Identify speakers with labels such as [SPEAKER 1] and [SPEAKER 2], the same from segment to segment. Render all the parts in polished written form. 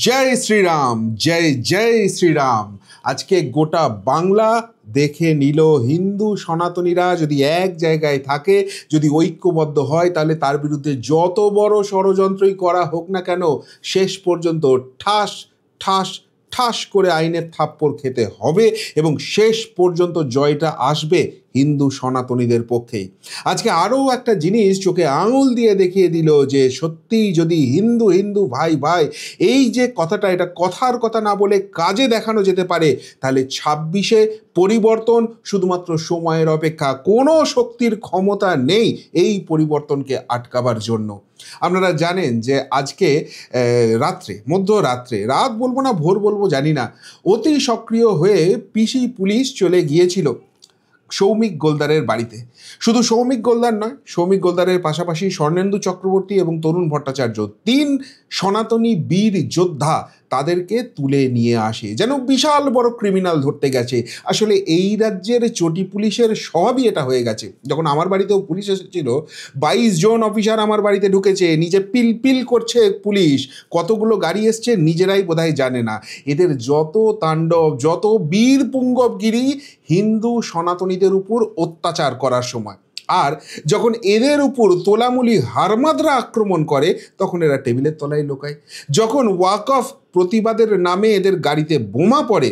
[SPEAKER 1] जय श्री राम, जय जय श्री राम। आज के गोटा बांगला देखे निल हिंदू सनातनीरा यदि एक जायगाय थाके यदि ऐक्यबद्ध हय ताहले तार बिरुद्धे যত বড় ষড়যন্ত্রই করা হোক না কেন শেষ পর্যন্ত ঠাস ঠাস ঠাস করে আইনের থাপ্পড় খেতে হবে এবং শেষ পর্যন্ত জয়টা আসবে হিন্দু সনাতনীদের পক্ষেই। আজকে আরও একটা জিনিস চোখে আঙুল দিয়ে দেখিয়ে দিল যে সত্যিই যদি হিন্দু হিন্দু ভাই ভাই এই যে কথাটা, এটা কথার কথা না বলে কাজে দেখানো যেতে পারে, তাহলে 26-এ পরিবর্তন শুধুমাত্র সময়ের অপেক্ষা। কোনো শক্তির ক্ষমতা নেই এই পরিবর্তনকে আটকাবার জন্য। আপনারা জানেন যে আজকে রাত্রে, মধ্যরাত্রে, রাত বলবো না ভোর বলবো জানি না, অতি সক্রিয় হয়ে পিসি পুলিশ চলে গিয়েছিল সৌমিক গোলদারের বাড়িতে। শুধু সৌমিক গোলদার নয়, সৌমিক গোলদারের পাশাপাশি স্বর্ণেন্দু চক্রবর্তী এবং তরুণ ভট্টাচার্য, 3 সনাতনী বীর যোদ্ধা, তাদেরকে তুলে নিয়ে আসে যেন বিশাল বড় ক্রিমিনাল ধরতে গেছে। আসলে এই রাজ্যের চটি পুলিশের স্বভাবই এটা হয়ে গেছে। যখন আমার বাড়িতেও পুলিশ এসেছিল, 22 জন অফিসার আমার বাড়িতে ঢুকেছে, নিজে পিল পিল করছে পুলিশ, কতগুলো গাড়ি এসছে নিজেরাই বোধহয় জানে না। এদের যত তাণ্ডব, যত বীর পুঙ্গবগিরি হিন্দু সনাতনীদের উপর অত্যাচার করার সময়। আর যখন এদের উপর তোলামুলি হারমাদরা আক্রমণ করে তখন এরা টেবিলের তলায় লুকায়। যখন ওয়াক অফ প্রতিবাদের নামে এদের গাড়িতে বোমা পড়ে,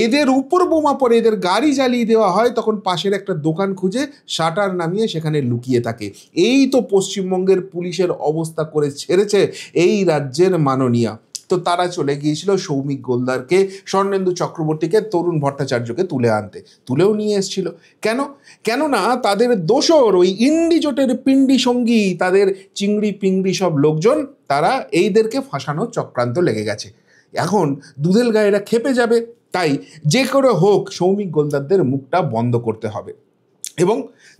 [SPEAKER 1] এদের উপর বোমা পড়ে, এদের গাড়ি জ্বালিয়ে দেওয়া হয়, তখন পাশের একটা দোকান খুঁজে শাটার নামিয়ে সেখানে লুকিয়ে থাকে। এই তো পশ্চিমবঙ্গের পুলিশের অবস্থা করে ছেড়েছে এই রাজ্যের মাননীয়া। তো তারা চলে গিয়েছিল সৌমিক গোলদারকে, স্বর্ণেন্দু চক্রবর্তীকে, তরুণ ভট্টাচার্যকে তুলে আনতে। তুলেও নিয়ে এসেছিল কেননা তাদের দোসর ওই ইন্ডি জোটের পিন্ডি সঙ্গী, তাদের চিংড়ি পিংড়ি সব লোকজন, তারা এইদেরকে ফাঁসানোর চক্রান্ত লেগে গেছে। এখন দুধেল গায়েরা খেপে যাবে, তাই যে করে হোক সৌমিক গোলদারদের মুখটা বন্ধ করতে হবে। এবং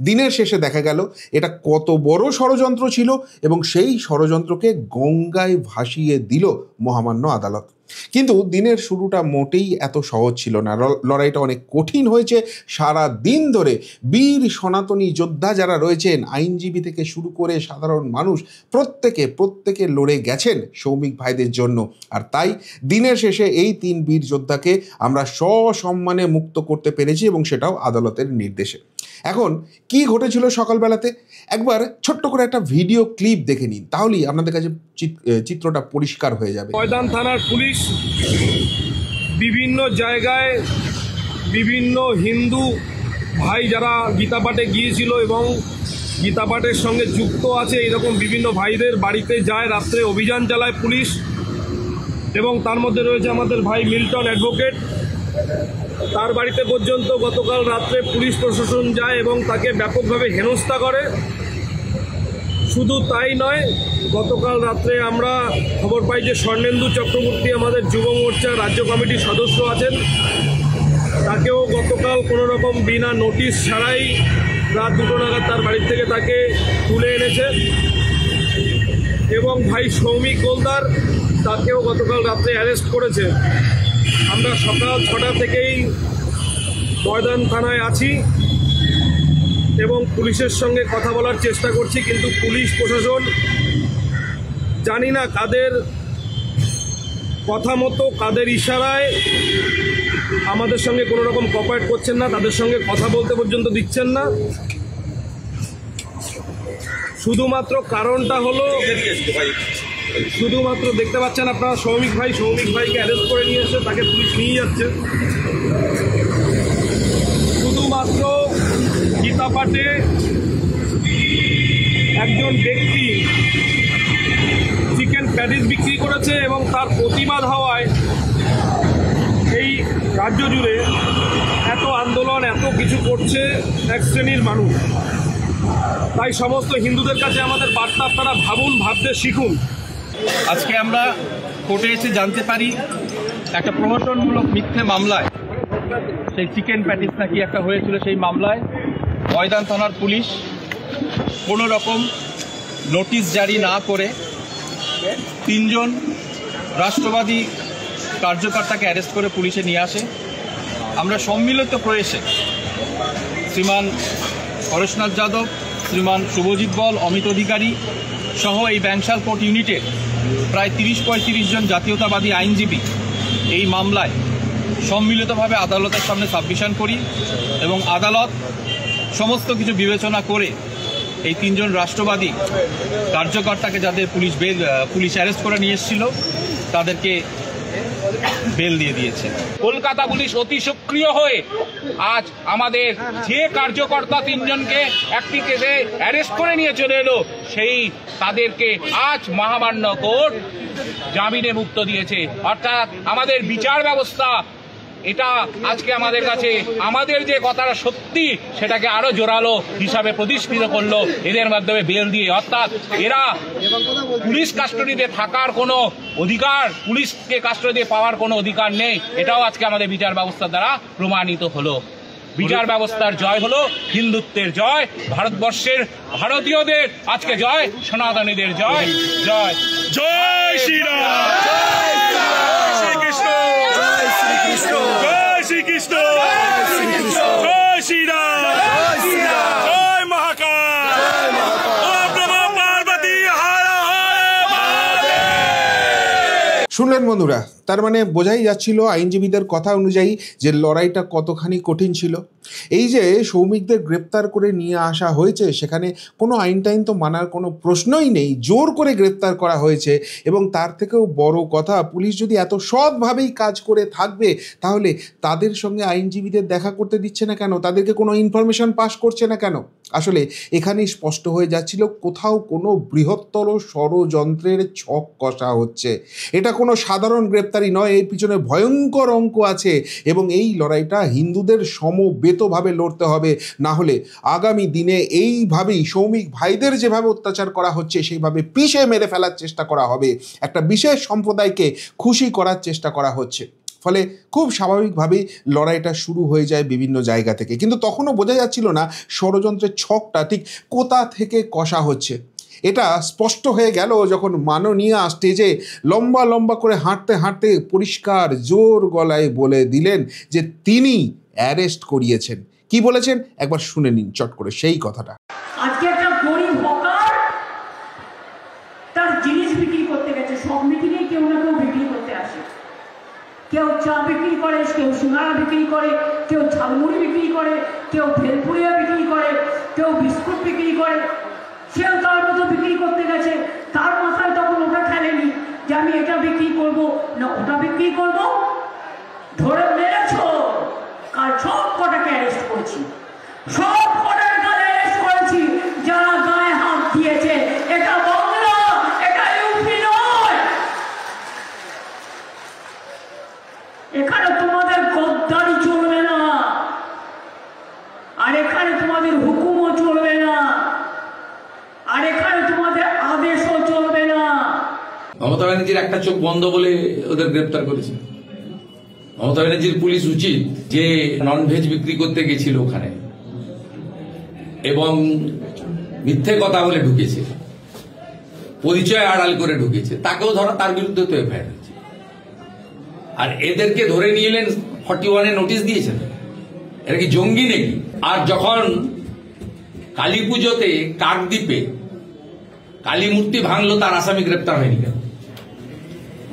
[SPEAKER 1] দিনের শেষে দেখা গেল এটা কত বড় ষড়যন্ত্র ছিল এবং সেই ষড়যন্ত্রকে গঙ্গায় ভাসিয়ে দিল মহামান্য আদালত। কিন্তু দিনের শুরুটা মোটেই এত সহজ ছিল না। লড়াইটা অনেক কঠিন হয়েছে। সারা দিন ধরে বীর সনাতনী যোদ্ধা যারা রয়েছেন, আইনজীবী থেকে শুরু করে সাধারণ মানুষ, প্রত্যেকে লড়ে গেছেন সৌমিক ভাইদের জন্য। আর তাই দিনের শেষে এই 3 বীর যোদ্ধাকে আমরা সসম্মানে মুক্ত করতে পেরেছি এবং সেটাও আদালতের নির্দেশে। এখন কি ঘটেছিল সকালবেলাতে একবার ছোট্ট করে একটা ভিডিও ক্লিপ দেখে নিন, তাহলেই আপনাদের কাছে চিত্রটা পরিষ্কার হয়ে যাবে।
[SPEAKER 2] ময়দান থানার পুলিশ বিভিন্ন জায়গায় বিভিন্ন হিন্দু ভাই যারা গীতা পাঠে গিয়েছিল এবং গীতা পাঠের সঙ্গে যুক্ত আছে এরকম বিভিন্ন ভাইদের বাড়িতে যায়, রাত্রে অভিযান চালায় পুলিশ। এবং তার মধ্যে রয়েছে আমাদের ভাই মিল্টন অ্যাডভোকেট, তার বাড়িতে পর্যন্ত গতকাল রাত্রে পুলিশ প্রশাসন যায় এবং তাকে ব্যাপকভাবে হেনস্থা করে। শুধু তাই নয়, গতকাল রাত্রে আমরা খবর পাই যে স্বর্ণেন্দু চক্রবর্তী, আমাদের যুব মোর্চার রাজ্য কমিটির সদস্য আছেন, তাকেও গতকাল কোনো রকম বিনা নোটিশ ছাড়াই রাত 2টো নাগাদ তার বাড়ির থেকে তাকে তুলে এনেছে। এবং ভাই সৌমিক গোলদার, তাকেও গতকাল রাত্রে অ্যারেস্ট করেছে। আমরা সকাল 6টা থেকেই ময়দান থানায় আছি এবং পুলিশের সঙ্গে কথা বলার চেষ্টা করছি, কিন্তু পুলিশ প্রশাসন জানি না কাদের কথা মতো, কাদের ইশারায় আমাদের সঙ্গে কোনো রকম কোঅপারেট করছেন না, তাদের সঙ্গে কথা বলতে পর্যন্ত দিচ্ছেন না। শুধুমাত্র কারণটা হলো, শুধুমাত্র দেখতে পাচ্ছেন আপনারা সৌমিক ভাইকে অ্যারেস্ট করে নিয়ে এসে তাকে পুলিশ নিয়ে যাচ্ছে। শুধুমাত্র গীতা পাঠে একজন ব্যক্তি চিকেন প্যাটিস বিক্রি করেছে এবং তার প্রতিবাদ হওয়ায় এই রাজ্য জুড়ে এত আন্দোলন, এত কিছু করছে এক শ্রেণীর মানুষ। তাই সমস্ত হিন্দুদের কাছে আমাদের বার্তা, আপনারা ভাবুন, ভাবতে শিখুন।
[SPEAKER 3] আজকে আমরা কোর্টে এসে জানতে পারি একটা প্রহসনমূলক মিথ্যে মামলায়, সেই চিকেন প্যাটিস নাকি একটা হয়েছিল, সেই মামলায় ময়দান থানার পুলিশ কোনো রকম নোটিশ জারি না করে 3 জন রাষ্ট্রবাদী কার্যকর্তাকে অ্যারেস্ট করে পুলিশে নিয়ে আসে। আমরা সম্মিলিত প্রয়াসে শ্রীমান পরেশনাথ যাদব, শ্রীমান শুভজিৎ বল, অমিত অধিকারী সহ এই ব্যাংশাল কোর্ট ইউনিটের প্রায় ৩০-৩৫ জন জাতীয়তাবাদী আইনজীবী এই মামলায় সম্মিলিতভাবে আদালতের সামনে সাবমিশন করি এবং আদালত সমস্ত কিছু বিবেচনা করে এই ৩ জন রাষ্ট্রবাদী কার্যকর্তাকে যাদের পুলিশ অ্যারেস্ট করে নিয়ে এসেছিল তাদেরকে বেল দিয়ে দিয়েছে।
[SPEAKER 4] কলকাতা পুলিশ অতি সক্রিয় হয়ে আজ আমাদের যে কার্যকর্তা ৩ জনকে একটি কেসে অ্যারেস্ট করে নিয়ে চলে এলো সেই তাদেরকে আজ মহামান্য কোর্ট জামিনে মুক্ত দিয়েছে। অর্থাৎ আমাদের বিচার ব্যবস্থা এটা আজকে আমাদের কাছে আমাদের যে কথাটা সত্যি সেটাকে আরো জোরালো হিসাবে প্রতিষ্ঠিত করলো এদের মাধ্যমে বেল দিয়ে। অর্থাৎ এরা পুলিশ কাস্টডিতে থাকার কোনো অধিকার, পুলিশকে কাস্টডি পাওয়ার কোনো অধিকার নেই, এটাও আজকে আমাদের বিচার ব্যবস্থার দ্বারা প্রমাণিত হলো। বিচার ব্যবস্থার জয় হলো হিন্দুত্বের জয়, ভারতবর্ষের ভারতীয়দের আজকে জয়, সনাতনীদের জয়। জয়
[SPEAKER 2] জয় শ্রীরাম, জয় শ্রীকৃষ্ণ, জয় শ্রীকৃষ্ণ, জয় শ্রীকৃষ্ণ, জয় শ্রীরাম, জয় মহাকাল, ওম নমো পার্বতী হর হর মহাদেব।
[SPEAKER 1] শুনলেন বন্ধুরা, তার মানে বোঝাই যাচ্ছিল আইনজীবীদের কথা অনুযায়ী যে লড়াইটা কতখানি কঠিন ছিল। এই যে সৌমিকদের গ্রেপ্তার করে নিয়ে আসা হয়েছে, সেখানে কোনো আইন টাইন তো মানার কোনো প্রশ্নই নেই, জোর করে গ্রেপ্তার করা হয়েছে। এবং তার থেকেও বড় কথা, পুলিশ যদি এত সৎভাবেই কাজ করে থাকবে তাহলে তাদের সঙ্গে আইনজীবীদের দেখা করতে দিচ্ছে না কেন, তাদেরকে কোনো ইনফরমেশন পাস করছে না কেন? আসলে এখানেই স্পষ্ট হয়ে যাচ্ছিল কোথাও কোনো বৃহত্তর ষড়যন্ত্রের ছক কষা হচ্ছে। এটা কোনো সাধারণ গ্রেপ্তারি নয়, এর পিছনে ভয়ঙ্কর অঙ্ক আছে এবং এই লড়াইটা হিন্দুদের সমবেতভাবে লড়তে হবে। না হলে আগামী দিনে এইভাবেই সৌমিক ভাইদের যেভাবে অত্যাচার করা হচ্ছে সেইভাবে পিষে মেরে ফেলার চেষ্টা করা হবে, একটা বিশেষ সম্প্রদায়কে খুশি করার চেষ্টা করা হচ্ছে। ফলে খুব স্বাভাবিকভাবেই লড়াইটা শুরু হয়ে যায় বিভিন্ন জায়গা থেকে। কিন্তু তখনও বোঝা যাচ্ছিল না ষড়যন্ত্রের ছকটা ঠিক কোথা থেকে কষা হচ্ছে। এটা স্পষ্ট হয়ে গেল যখন মাননীয়া স্টেজে লম্বা লম্বা করে হাঁটতে হাঁটতে পরিষ্কার জোর গলায় বলে দিলেন যে তিনি অ্যারেস্ট করিয়েছেন। কি বলেছেন একবার শুনে নিন চট করে সেই কথাটা।
[SPEAKER 5] আজকে একটা গরিব হকার তার জিনিস বিক্রি করতে গেছে, সব মিটিংয়ে কেউ না কেউ বিক্রি করতে আসে। কেউ চা বিক্রি করে, কেউ সিঙ্গারা বিক্রি করে, কেউ ঝালমুড়ি বিক্রি করে, কেউ ভেলপুরিয়া বিক্রি করে, কেউ বিস্কুট বিক্রি করে। সেও তার মতো বিক্রি করতে গেছে, তার মাথায় তখন ওটা খেলেনি যে আমি এটা বিক্রি করব না ওটা বিক্রি করব। ধরে মেরেছ, কাল সব কটাকে অ্যারেস্ট করেছি, সব কটার গায়ে অ্যারেস্ট করেছি যারা গায়ে হাত দিয়েছে। এটা বাংলা, এটা ইউপি নয়। এখানে তোমাদের গদ্দারি চলবে না, আর এখানে তোমাদের হুকুমও চলবে না, আর এখানে তোমাদের আদেশও চলবে না।
[SPEAKER 6] মমতা ব্যানার্জির একটা চোখ বন্ধ বলে ওদের গ্রেপ্তার করেছে। মমতা ব্যানার্জির পুলিশ উচিত যে ননভেজ বিক্রি করতে গেছিল ওখানে এবং মিথ্যে কথা বলে ঢুকেছে, পরিচয় আড়াল করে ঢুকেছে, তাকেও ধরা, তার বিরুদ্ধে তো এফআইআর হয়েছে। আর এদেরকে ধরে নিয়ে এলেন 41-এ নোটিশ দিয়েছেন। এরা কি জঙ্গি নাকি? আর যখন কালী পুজোতে কাকদ্বীপে কালী মূর্তি ভাঙলো তার আসামি গ্রেপ্তার হয়নি কেন?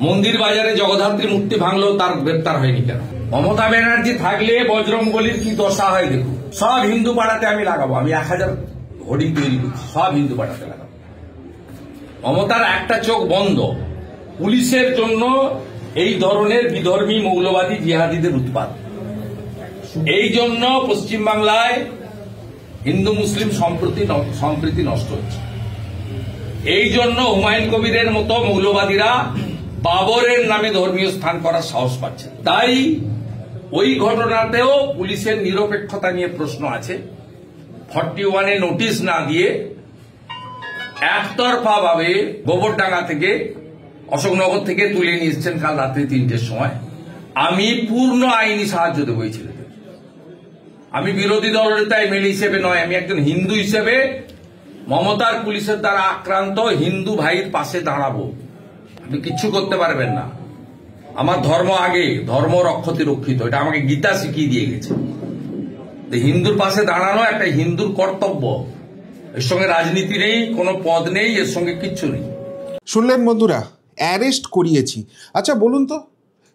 [SPEAKER 6] মন্দির বাজারে জগদ্ধাত্রী মূর্তি ভাঙলো তার গ্রেপ্তার হয়নি কেন? মমতা ব্যানার্জি থাকলে বজরংবলীর কি দশা হয় দেখুন। সব হিন্দু পাড়াতে আমি লাগাবো, আমি 1000 হোর্ডিং তৈরি করছি, সব হিন্দু পাড়াতে লাগাবো। মমতার একটা চোখ বন্ধ, পুলিশের জন্য এই ধরনের বিধর্মী মৌলবাদী জিহাদিদের উৎপাত। এই জন্য পশ্চিমবাংলায় হিন্দু মুসলিম সম্প্রীতি নষ্ট হচ্ছে। এই জন্য হুমায়ুন কবিরের মতো মৌলবাদীরা বাবরের নামে ধর্মীয় স্থান করার সাহস পাচ্ছে। তাই ওই ঘটনাতেও পুলিশের নিরপেক্ষতা নিয়ে প্রশ্ন আছে। 41-এ নোটিশ না দিয়ে একতরফা ভাবে গোবরডাঙ্গা থেকে অশোকনগর থেকে তুলে নিয়ে এসছেন কাল রাত্রি 3টের সময়। আমি পূর্ণ আইনি সাহায্য দেবো এই ছেলেদের। আমি বিরোধী দলনেতা এমএলএ হিসেবে নয়, আমি একজন হিন্দু হিসেবে মমতার পুলিশের দ্বারা আক্রান্ত হিন্দু ভাইয়ের পাশে দাঁড়াবো। আপনি কিচ্ছু করতে পারবেন না। আমার ধর্ম আগে, ধর্ম রক্ষতে রক্ষিত, এটা আমাকে গীতা শিখিয়ে দিয়ে গেছে। হিন্দুর পাশে দাঁড়ানো একটা হিন্দুর কর্তব্য। এর সঙ্গে রাজনীতি নেই, কোনো পদ নেই, এর সঙ্গে কিচ্ছু নেই।
[SPEAKER 1] শুনলেন বন্ধুরা, অ্যারেস্ট করিয়েছি। আচ্ছা বলুন তো,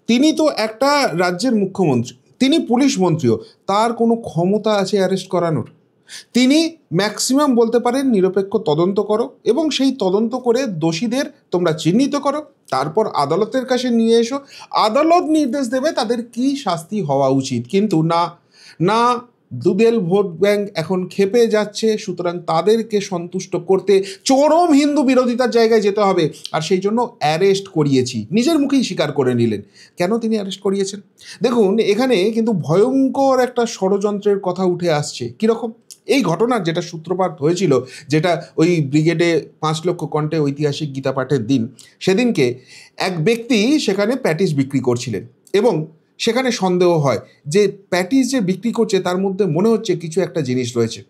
[SPEAKER 1] তিনি তো একটা রাজ্যের মুখ্যমন্ত্রী, তিনি পুলিশ মন্ত্রীও, তার কোনো ক্ষমতা আছে অ্যারেস্ট করানোর? তিনি ম্যাক্সিমাম বলতে পারেন নিরপেক্ষ তদন্ত করো এবং সেই তদন্ত করে দোষীদের তোমরা চিহ্নিত করো, তারপর আদালতের কাছে নিয়ে এসো, আদালত নির্দেশ দেবে তাদের কি শাস্তি হওয়া উচিত। কিন্তু না না, দুদেল ভোট ব্যাংক এখন খেপে যাচ্ছে, সুতরাং তাদেরকে সন্তুষ্ট করতে চরম হিন্দু বিরোধিতার জায়গায় যেতে হবে, আর সেই জন্য অ্যারেস্ট করিয়েছি। নিজের মুখেই স্বীকার করে নিলেন। কেন তিনি অ্যারেস্ট করিয়েছেন? দেখুন, এখানে কিন্তু ভয়ঙ্কর একটা ষড়যন্ত্রের কথা উঠে আসছে। কীরকম? এই ঘটনার যেটা সূত্রপাত হয়েছিল, যেটা ওই ব্রিগেডে 5 লক্ষ কণ্ঠে ঐতিহাসিক গীতা পাঠের দিন, সেদিনকে এক ব্যক্তি সেখানে প্যাটিস বিক্রি করছিলেন এবং সেখানে সন্দেহ হয় যে প্যাটিস যে বিক্রি করছে তার মধ্যে মনে হচ্ছে কিছু একটা জিনিস রয়েছে,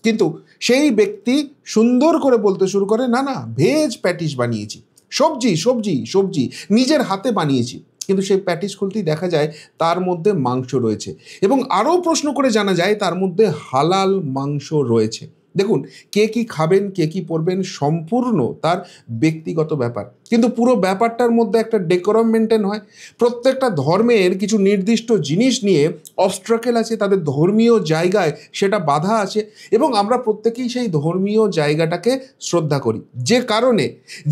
[SPEAKER 1] কিন্তু সেই ব্যক্তি সুন্দর করে বলতে শুরু করে, না না, ভেজ প্যাটিস বানিয়েছি, সবজি সবজি সবজি নিজের হাতে বানিয়েছি। কিন্তু সেই প্যাটিস খুলতেই দেখা যায় তার মধ্যে মাংস রয়েছে এবং আরও প্রশ্ন করে জানা যায় তার মধ্যে হালাল মাংস রয়েছে। দেখুন, কে কি খাবেন, কে কি পরবেন, সম্পূর্ণ তার ব্যক্তিগত ব্যাপার, কিন্তু পুরো ব্যাপারটার মধ্যে একটা ডেকোরাম মেনটেন হয়। প্রত্যেকটা ধর্মের কিছু নির্দিষ্ট জিনিস নিয়ে অবস্ট্রাকেল আছে, তাদের ধর্মীয় জায়গায় সেটা বাধা আছে এবং আমরা প্রত্যেকেই সেই ধর্মীয় জায়গাটাকে শ্রদ্ধা করি। যে কারণে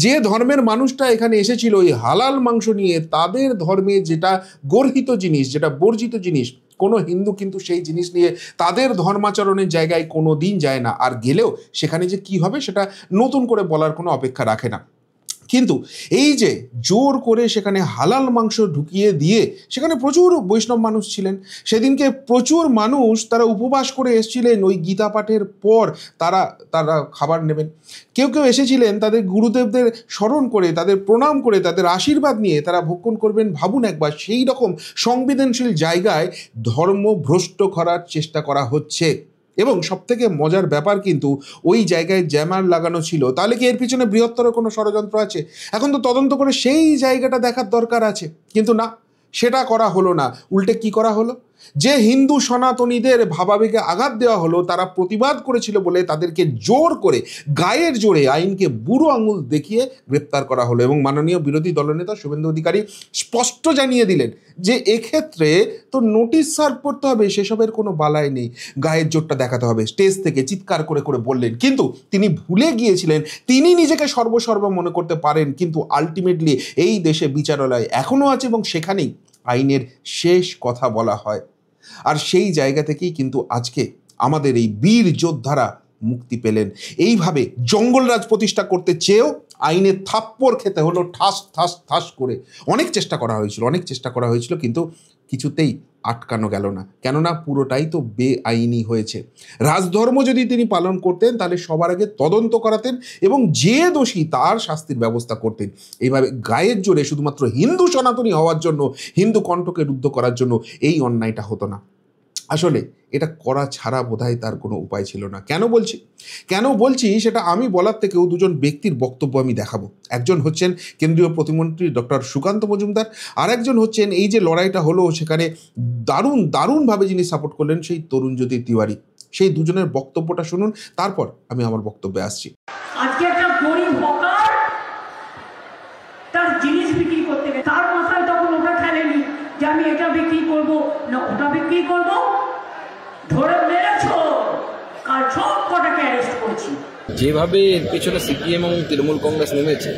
[SPEAKER 1] যে ধর্মের মানুষটা এখানে এসেছিল ওই হালাল মাংস নিয়ে, তাদের ধর্মে যেটা গর্হিত জিনিস, যেটা বর্জিত জিনিস, কোনো হিন্দু কিন্তু সেই জিনিস নিয়ে তাদের ধর্মাচরণের জায়গায় কোনো দিন যায় না, আর গেলেও সেখানে যে কি হবে সেটা নতুন করে বলার কোনো অপেক্ষা রাখে না। কিন্তু এই যে জোর করে সেখানে হালাল মাংস ঢুকিয়ে দিয়ে, সেখানে প্রচুর বৈষ্ণব মানুষ ছিলেন সেদিনকে, প্রচুর মানুষ তারা উপবাস করে এসেছিলেন ওই গীতা পাঠের পর তারা খাবার নেবেন। কেউ কেউ এসেছিলেন তাদের গুরুদেবদের স্মরণ করে, তাদের প্রণাম করে, তাদের আশীর্বাদ নিয়ে তারা ভক্ষণ করবেন। ভাবুন একবার, সেই রকম সংবেদনশীল জায়গায় ধর্ম ভ্রষ্ট করার চেষ্টা করা হচ্ছে। এবং সবথেকে মজার ব্যাপার, কিন্তু ওই জায়গায় জ্যামার লাগানো ছিল। তাহলে কি এর পিছনে বৃহত্তর কোনো ষড়যন্ত্র আছে? এখন তো তদন্ত করে সেই জায়গাটা দেখার দরকার আছে, কিন্তু না, সেটা করা হলো না। উল্টে কি করা হলো? যে হিন্দু সনাতনীদের ভাবাবেগে আঘাত দেওয়া হলো, তারা প্রতিবাদ করেছিল বলে তাদেরকে জোর করে গায়ের জোরে আইনকে বুড়ো আঙুল দেখিয়ে গ্রেপ্তার করা হলো। এবং মাননীয় বিরোধী দলনেতা শুভেন্দু অধিকারী স্পষ্ট জানিয়ে দিলেন যে এক্ষেত্রে তো নোটিশ সার্ভ করতে হবে, সেসবের কোনো বালাই নেই, গায়ের জোরটা দেখাতে হবে। স্টেজ থেকে চিৎকার করে করে বললেন, কিন্তু তিনি ভুলে গিয়েছিলেন তিনি নিজেকে সর্বসর্ব মনে করতে পারেন, কিন্তু আলটিমেটলি এই দেশে বিচারালয় এখনও আছে এবং সেখানেই আইনের শেষ কথা বলা হয়। আর সেই জায়গা থেকেই কিন্তু আজকে আমাদের এই বীর যোদ্ধারা মুক্তি পেলেন। এইভাবে জঙ্গলরাজ প্রতিষ্ঠা করতে চেয়েও আইনের থাপ্পড় খেতে হলো ঠাস ঠাস ঠাস করে। অনেক চেষ্টা করা হয়েছিল, কিন্তু কিছুতেই আটকানো গেল না, কেননা পুরোটাই তো বেআইনি হয়েছে। রাজধর্ম যদি তিনি পালন করতেন তাহলে সবার আগে তদন্ত করাতেন এবং যে দোষী তার শাস্তির ব্যবস্থা করতেন। এইভাবে গায়ের জোরে শুধুমাত্র হিন্দু সনাতনী হওয়ার জন্য, হিন্দু কণ্ঠকে রুদ্ধ করার জন্য এই অন্যায়টা হতো না। আসলে এটা করা ছাড়া বোধহয় তার কোনো উপায় ছিল না। কেন বলছি সেটা আমি বলার থেকেও দুজন ব্যক্তির বক্তব্য আমি দেখাবো। একজন হচ্ছেন কেন্দ্রীয় প্রতিমন্ত্রী ডক্টর সুকান্ত মজুমদার, আর একজন হচ্ছেন এই যে লড়াইটা হলো সেখানে দারুণভাবে যিনি সাপোর্ট করলেন সেই তরুণজ্যোতি তিওয়ারি। সেই দুজনের বক্তব্যটা শুনুন, তারপর আমি আমার বক্তব্যে আসছি।
[SPEAKER 5] আজকে একটা গরিব হকার তার জিনিস বিক্রি করতে গেছে, তার মাথায় তখন ওটা খেলেনি যে আমি এটা বিক্রি করব না ওটা বিক্রি করব। ধরে মেরেছো, কাল সব কটাকে অ্যারেস্ট করছি।
[SPEAKER 7] যেভাবে এর পেছনে সিপিএম এবং তৃণমূল কংগ্রেস নেমেছে,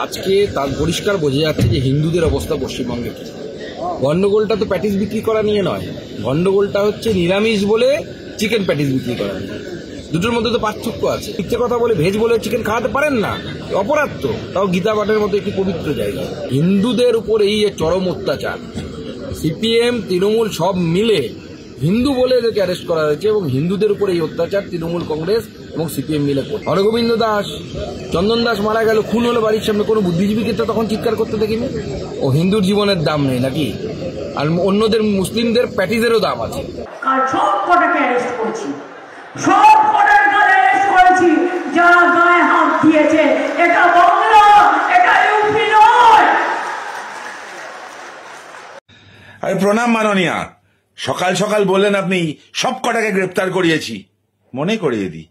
[SPEAKER 7] আজকে তার পরিষ্কার বোঝা যাচ্ছে যে হিন্দুদের অবস্থা পশ্চিমবঙ্গে কি। গন্ডগোলটা তো প্যাটিস বিক্রি করা নিয়ে নয়, গন্ডগোলটা হচ্ছে নিরামিষ বলে চিকেন প্যাটিস বিক্রি করা নিয়ে। দুটোর মধ্যে তো পার্থক্য আছে। মিথ্যে কথা বলে ভেজ বলে চিকেন খাওয়াতে পারেন না, অপরাধ তো, তাও গীতা পাঠের মতো একটি পবিত্র জায়গা। হিন্দুদের উপর এই যে চরম অত্যাচার, সিপিএম তৃণমূল সব মিলে হিন্দু বলে এদেরকে অ্যারেস্ট করা হয়েছে এবং হিন্দুদের উপর এই অত্যাচার তৃণমূল কংগ্রেস এবং সিপিএম মিলে করছে। হরগোবিন্দ দাস, চন্দন দাস মারা গেল, খুন হলো বাড়ির সামনে, কোনো বুদ্ধিজীবীকে তো তখন চিৎকার করতে দেখিনি। ও হিন্দুর জীবনের দাম নেই নাকি? আর অন্যদের মুসলিমদের প্যাটিসেরও দাম আছে।
[SPEAKER 5] কাল সব কটাকে অ্যারেস্ট করছি, সব কটাকে অ্যারেস্ট করেছি যারা গায়ে হাত দিয়েছে। এটা বাংলা, এটা ইউপি নয়।
[SPEAKER 8] আরে প্রণাম মাননীয়া, সকাল সকাল বললেন আপনি সব কটাকে গ্রেপ্তার করিয়েছি। মনে করিয়ে দিই,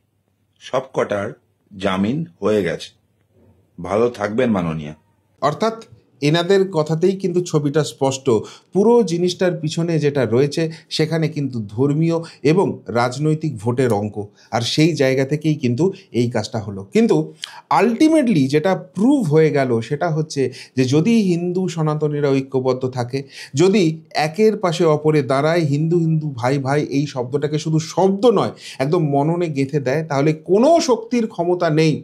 [SPEAKER 8] সব কটার জামিন হয়ে গেছে, ভালো থাকবেন মাননীয়া।
[SPEAKER 1] অর্থাৎ এনাদের কথাতেই কিন্তু ছবিটা স্পষ্ট। পুরো জিনিসটার পিছনে যেটা রয়েছে সেখানে কিন্তু ধর্মীয় এবং রাজনৈতিক ভোটের অঙ্ক, আর সেই জায়গা থেকেই কিন্তু এই কাজটা হলো। কিন্তু আলটিমেটলি যেটা প্রুভ হয়ে গেল সেটা হচ্ছে যে যদি হিন্দু সনাতনীরা ঐক্যবদ্ধ থাকে, যদি একের পাশে অপরে দাঁড়ায়, হিন্দু হিন্দু ভাই ভাই এই শব্দটাকে শুধু শব্দ নয় একদম মননে গেঁথে দেয়, তাহলে কোনো শক্তির ক্ষমতা নেই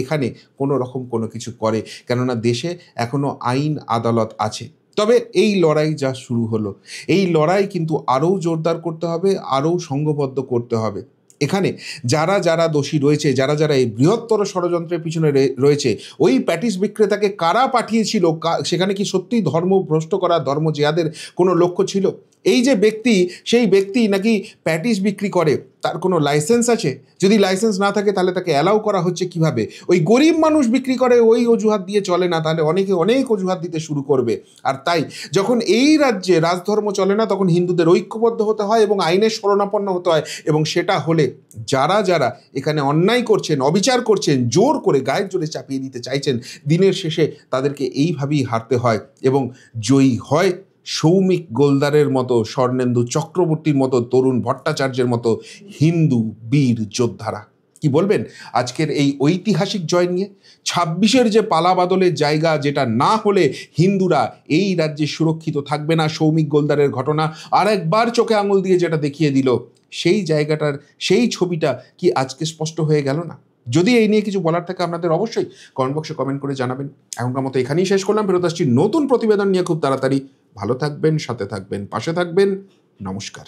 [SPEAKER 1] এখানে কোনো রকম কোনো কিছু করে, কেননা দেশে এখনো আইন আদালত আছে। তবে এই লড়াই যা শুরু হলো, এই লড়াই কিন্তু আরও জোরদার করতে হবে, আরও সংঘবদ্ধ করতে হবে। এখানে যারা যারা দোষী রয়েছে, যারা যারা এই বৃহত্তর ষড়যন্ত্রের পিছনে রয়েছে, ওই প্যাটিস বিক্রেতাকে কারা পাঠিয়েছিল, সেখানে কি সত্যিই ধর্ম ভ্রষ্ট করা, ধর্ম জেহাদের কোনো লক্ষ্য ছিল? এই যে ব্যক্তি, সেই ব্যক্তি নাকি প্যাটিস বিক্রি করে, তার কোনো লাইসেন্স আছে? যদি লাইসেন্স না থাকে তাহলে তাকে অ্যালাউ করা হচ্ছে কিভাবে? ওই গরিব মানুষ বিক্রি করে, ওই অজুহাত দিয়ে চলে না, তাহলে অনেকে অনেক অজুহাত দিতে শুরু করবে। আর তাই যখন এই রাজ্যে রাজধর্ম চলে না, তখন হিন্দুদের ঐক্যবদ্ধ হতে হয় এবং আইনের শরণাপন্ন হতে হয়। এবং সেটা হলে যারা যারা এখানে অন্যায় করছেন, অবিচার করছেন, জোর করে গায়ের জোরে চাপিয়ে দিতে চাইছেন, দিনের শেষে তাদেরকে এইভাবেই হারতে হয়। এবং জয়ী হয় সৌমিক গোলদারের মতো, স্বর্ণেন্দু চক্রবর্তীর মতো, তরুণ ভট্টাচার্যের মতো হিন্দু বীর যোদ্ধারা। কি বলবেন আজকের এই ঐতিহাসিক জয় নিয়ে? 26-এর যে পালাবাদলের জায়গা, যেটা না হলে হিন্দুরা এই রাজ্যে সুরক্ষিত থাকবে না, সৌমিক গোলদারের ঘটনা আর একবার চোখে আঙুল দিয়ে যেটা দেখিয়ে দিল, সেই জায়গাটার সেই ছবিটা কি আজকে স্পষ্ট হয়ে গেল না? যদি এই নিয়ে কিছু বলার থাকে আপনাদের অবশ্যই কমেন্ট বক্সে কমেন্ট করে জানাবেন। এখনকার মতো এখানেই শেষ করলাম, ফেরত আসছি নতুন প্রতিবেদন নিয়ে খুব তাড়াতাড়ি। ভালো থাকবেন, সাথে থাকবেন, পাশে থাকবেন। নমস্কার।